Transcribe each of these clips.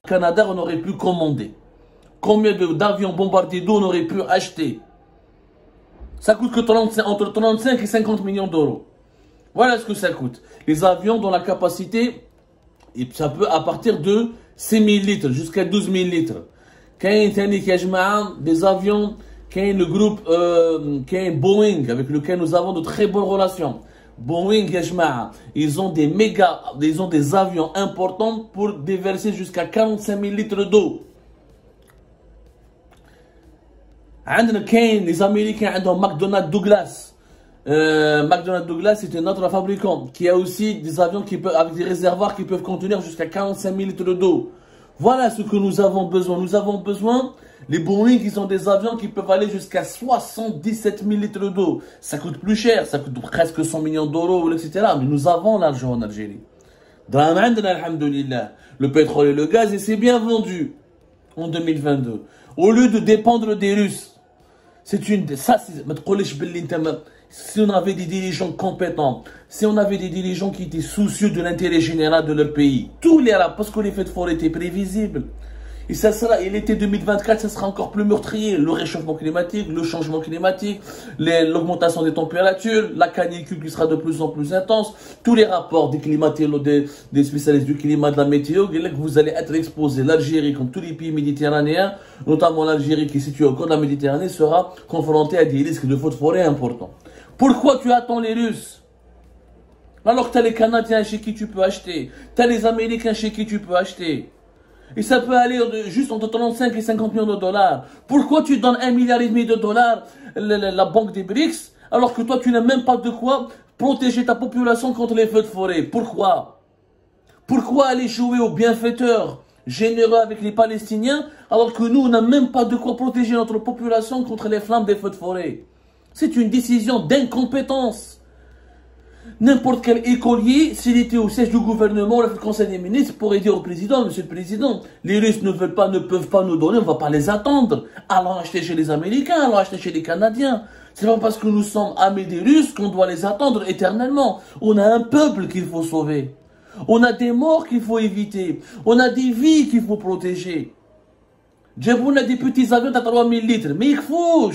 Canadair on aurait pu commander? Combien d'avions bombardiers d'eau on aurait pu acheter? Ça coûte que entre 35 et 50 millions d'euros. Voilà ce que ça coûte. Les avions dont la capacité, et ça peut à partir de 6 000 litres jusqu'à 12 000 litres. Des avions, le groupe Boeing avec lequel nous avons de très bonnes relations. Boeing, ils ont des avions importants pour déverser jusqu'à 45 000 litres d'eau. Les Américains ont McDonnell Douglas. McDonnell Douglas, c'est un autre fabricant qui a aussi des avions avec des réservoirs qui peuvent contenir jusqu'à 45 000 litres d'eau. Voilà ce que nous avons besoin. Nous avons besoin, les Boeing, ils ont des avions qui peuvent aller jusqu'à 77 000 litres d'eau. Ça coûte plus cher, ça coûte presque 100 millions d'euros, etc. Mais nous avons l'argent en Algérie. Le pétrole et le gaz, et c'est bien vendu en 2022. Au lieu de dépendre des Russes, si on avait des dirigeants compétents, si on avait des dirigeants qui étaient soucieux de l'intérêt général de leur pays, tous les Arabes, parce que les feux de forêt étaient prévisibles. Et l'été 2024, ça sera encore plus meurtrier. Le réchauffement climatique, le changement climatique, l'augmentation des températures, la canicule qui sera de plus en plus intense, tous les rapports des spécialistes du climat, de la météo, que vous allez être exposés. L'Algérie, comme tous les pays méditerranéens, notamment l'Algérie qui est située au cœur de la Méditerranée, sera confrontée à des risques de feux de forêt importants. Pourquoi tu attends les Russes? Alors que tu as les Canadiens chez qui tu peux acheter, tu as les Américains chez qui tu peux acheter. Et ça peut aller juste entre 35 et 50 millions de dollars. Pourquoi tu donnes 1,5 milliard de dollars la banque des BRICS, alors que toi tu n'as même pas de quoi protéger ta population contre les feux de forêt? Pourquoi? Pourquoi aller jouer aux bienfaiteurs généreux avec les Palestiniens, alors que nous on n'a même pas de quoi protéger notre population contre les flammes des feux de forêt? C'est une décision d'incompétence. N'importe quel écolier, s'il était au siège du gouvernement, le conseil des ministres, pourrait dire au président, monsieur le président, les Russes ne peuvent pas nous donner, on ne va pas les attendre. Allons acheter chez les Américains, allons acheter chez les Canadiens. C'est pas parce que nous sommes amis des Russes qu'on doit les attendre éternellement. On a un peuple qu'il faut sauver. On a des morts qu'il faut éviter. On a des vies qu'il faut protéger. On a des petits avions à 3000 litres, mais il faut.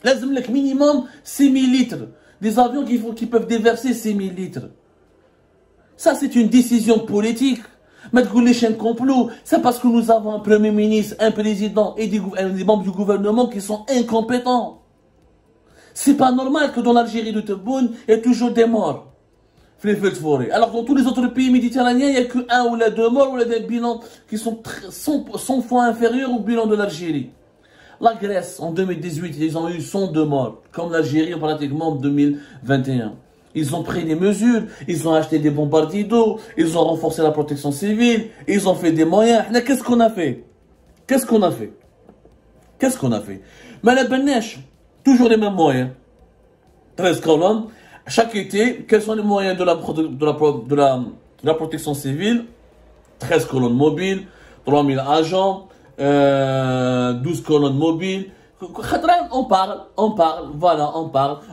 Lazim minimum 6000 litres. Des avions qui peuvent déverser 6000 litres. Ça, c'est une décision politique. Mais un complot, c'est parce que nous avons un premier ministre, un président et des membres du gouvernement qui sont incompétents. C'est pas normal que dans l'Algérie de Tebboune, il y ait toujours des morts. Alors dans tous les autres pays méditerranéens, il n'y a que 1 ou 2 morts ou des bilans qui sont 100 fois inférieurs au bilan de l'Algérie. La Grèce, en 2018, ils ont eu 102 morts, comme l'Algérie pratiquement en 2021. Ils ont pris des mesures, ils ont acheté des bombardiers d'eau, ils ont renforcé la protection civile, ils ont fait des moyens. Qu'est-ce qu'on a fait? Qu'est-ce qu'on a fait? Qu'est-ce qu'on a fait? Mais la Benèche, toujours les mêmes moyens. 13 colonnes. Chaque été, quels sont les moyens de la protection civile? 13 colonnes mobiles, 3000 agents, 12 colonnes mobiles. On parle.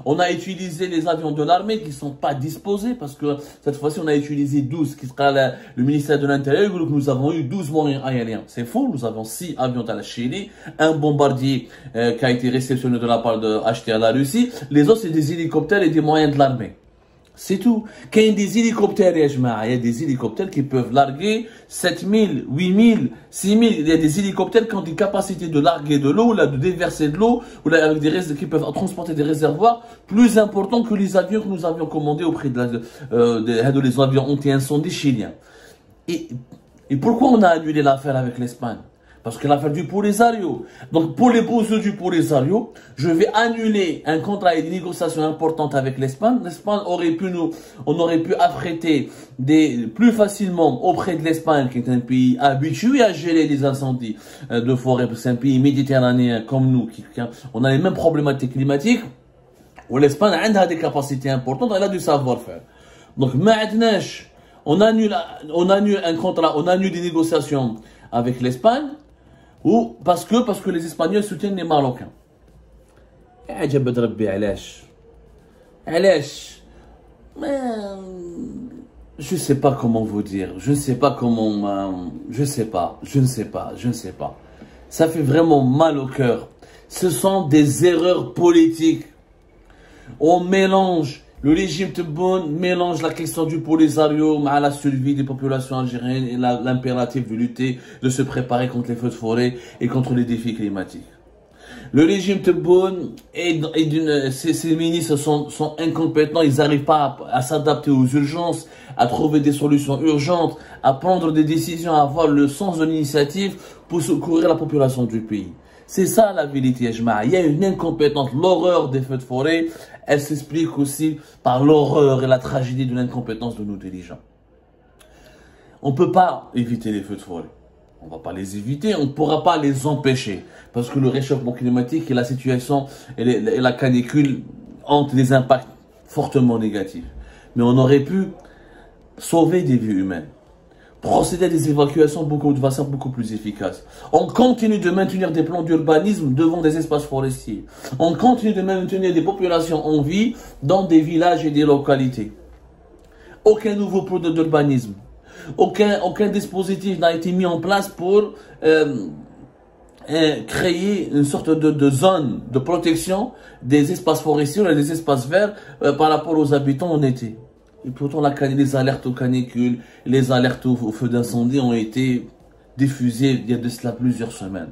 On a utilisé les avions de l'armée qui ne sont pas disposés parce que cette fois-ci on a utilisé 12 qui sera le ministère de l'Intérieur. Nous avons eu 12 moyens aériens. C'est faux, nous avons 6 avions à la Chili, un bombardier qui a été réceptionné de la part acheté à la Russie. Les autres c'est des hélicoptères et des moyens de l'armée. C'est tout. Quand il y a des hélicoptères, il y a des hélicoptères qui peuvent larguer 7000, 8000, 6000. Il y a des hélicoptères qui ont des capacités de larguer de l'eau, de déverser de l'eau, avec qui peuvent transporter des réservoirs plus importants que les avions que nous avions commandés auprès des avions anti-incendie chiliens. Et pourquoi on a annulé l'affaire avec l'Espagne? Parce que l'affaire du Polisario. Donc, pour les beaux-yeux du Polisario, je vais annuler un contrat et des négociations importantes avec l'Espagne. L'Espagne on aurait pu affréter plus facilement auprès de l'Espagne, qui est un pays habitué à gérer les incendies de forêt, parce que c'est un pays méditerranéen comme nous, on a les mêmes problématiques climatiques, où l'Espagne a des capacités importantes, elle a du savoir-faire. Donc, on annule un contrat, on annule des négociations avec l'Espagne, ou parce que les Espagnols soutiennent les Marocains. عجب ربي علاش je sais pas comment vous dire, je ne sais pas comment, je sais pas, je ne sais pas, je ne sais pas. Ça fait vraiment mal au cœur. Ce sont des erreurs politiques. On mélange, le régime Tebboune mélange la question du Polisario à la survie des populations algériennes et l'impératif de lutter, de se préparer contre les feux de forêt et contre les défis climatiques. Le régime Tebboune ses ministres sont incompétents, ils n'arrivent pas à s'adapter aux urgences, à trouver des solutions urgentes, à prendre des décisions, à avoir le sens de l'initiative pour secourir la population du pays. C'est ça la vérité, Jma'a. Il y a une incompétence, l'horreur des feux de forêt, elle s'explique aussi par l'horreur et la tragédie de l'incompétence de nos dirigeants. On ne peut pas éviter les feux de forêt. On ne va pas les éviter, on ne pourra pas les empêcher. Parce que le réchauffement climatique et la situation et la canicule ont des impacts fortement négatifs. Mais on aurait pu sauver des vies humaines. Procéder à des évacuations de façon beaucoup plus efficace. On continue de maintenir des plans d'urbanisme devant des espaces forestiers. On continue de maintenir des populations en vie dans des villages et des localités. Aucun nouveau projet d'urbanisme. Aucun dispositif n'a été mis en place pour créer une sorte de zone de protection des espaces forestiers et des espaces verts par rapport aux habitants en été. Et pourtant, les alertes aux canicules, les alertes au feu d'incendie ont été diffusées il y a de cela plusieurs semaines.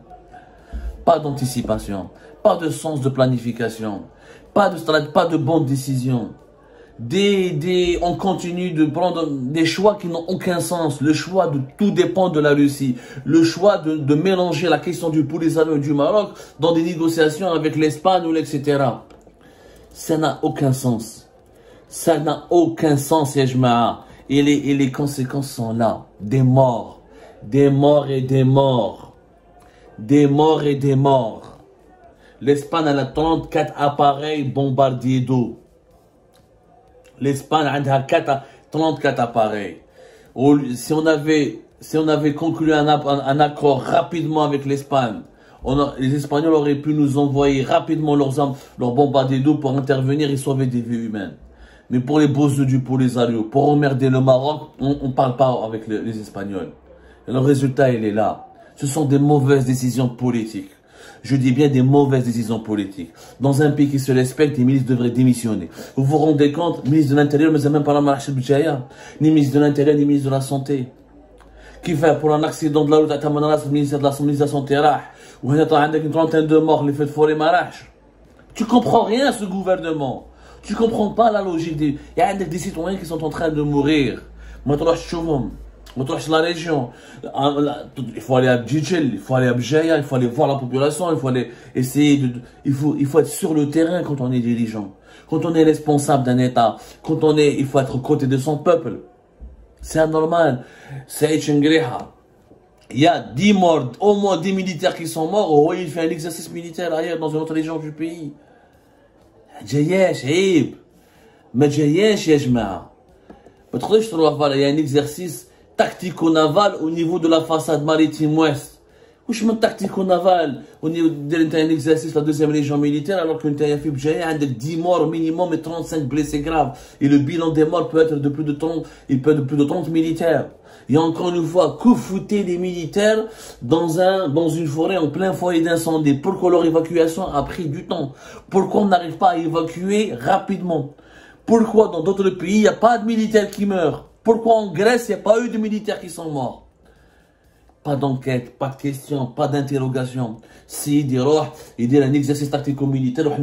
Pas d'anticipation, pas de sens de planification, pas de bonnes décisions. On continue de prendre des choix qui n'ont aucun sens. Le choix de tout dépend de la Russie. Le choix de mélanger la question du Polisario et du Maroc dans des négociations avec l'Espagne ou etc. Ça n'a aucun sens. Ça n'a aucun sens, Yajma'a. Et les conséquences sont là. Des morts. Des morts et des morts. Des morts et des morts. L'Espagne a 34 appareils bombardiers d'eau. L'Espagne a 34 appareils. Si on avait conclu un accord rapidement avec l'Espagne, les Espagnols auraient pu nous envoyer rapidement leurs bombardiers d'eau pour intervenir et sauver des vies humaines. Mais pour les bosses du Polisario, pour emmerder le Maroc, on ne parle pas avec les Espagnols. Et le résultat, il est là. Ce sont des mauvaises décisions politiques. Je dis bien des mauvaises décisions politiques. Dans un pays qui se respecte, les ministres devraient démissionner. Vous vous rendez compte, ministre de l'Intérieur, mais même pas la marche budgétaire, ni ministre de l'Intérieur, ni ministre de la Santé. Qui fait pour un accident de la route à Tamanaras, le ministère de la Santé, ou une trentaine de morts, les feux de forêt marach. Tu comprends rien à ce gouvernement. Tu comprends pas la logique des... Il y a des citoyens qui sont en train de mourir. Moi, tu vas la région. Il faut aller à Djidjel, il faut aller à Bjaya, il faut aller voir la population, il faut aller essayer de... Il faut être sur le terrain quand on est dirigeant. Quand on est responsable d'un État. Il faut être aux côtés de son peuple. C'est anormal. C'est Chengreha. Il y a 10 morts, au moins 10 militaires qui sont morts. Oh, il fait un exercice militaire ailleurs dans une autre région du pays. جاياش عيب ما جاياش يا جماعه ما تقدرش تروح فوالا. Il y a un exercice tactico-naval au niveau de la façade maritime ouest. واش من tactico-naval au niveau de un exercice la deuxième région militaire alors que tu as fait بجايه عندك 10 morts minimum et 35 blessés graves et le bilan des morts peut être de plus de 30 militaires. Et encore une fois, que foutaient les militaires dans une forêt en plein foyer d'incendie? Pourquoi leur évacuation a pris du temps? Pourquoi on n'arrive pas à évacuer rapidement? Pourquoi dans d'autres pays, il n'y a pas de militaires qui meurent? Pourquoi en Grèce, il n'y a pas eu de militaires qui sont morts? Pas d'enquête, pas de questions, pas d'interrogation. Si il dit un exercice tactico-militaire, il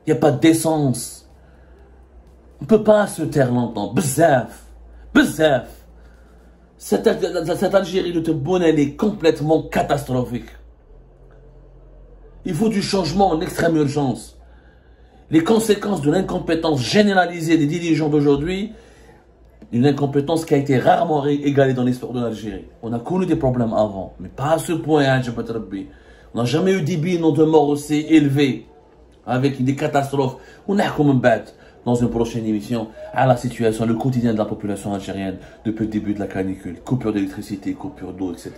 n'y a pas de décence. On ne peut pas se taire longtemps. Bzaf. Bzaf. Cette Algérie de Tebboune, elle est complètement catastrophique. Il faut du changement en extrême urgence. Les conséquences de l'incompétence généralisée des dirigeants d'aujourd'hui, une incompétence qui a été rarement égalée dans l'histoire de l'Algérie. On a connu des problèmes avant, mais pas à ce point, hein, on n'a jamais eu des bilans de morts aussi élevés, avec des catastrophes. On a comme bête dans une prochaine émission à la situation, le quotidien de la population algérienne depuis le début de la canicule, coupure d'électricité, coupure d'eau, etc.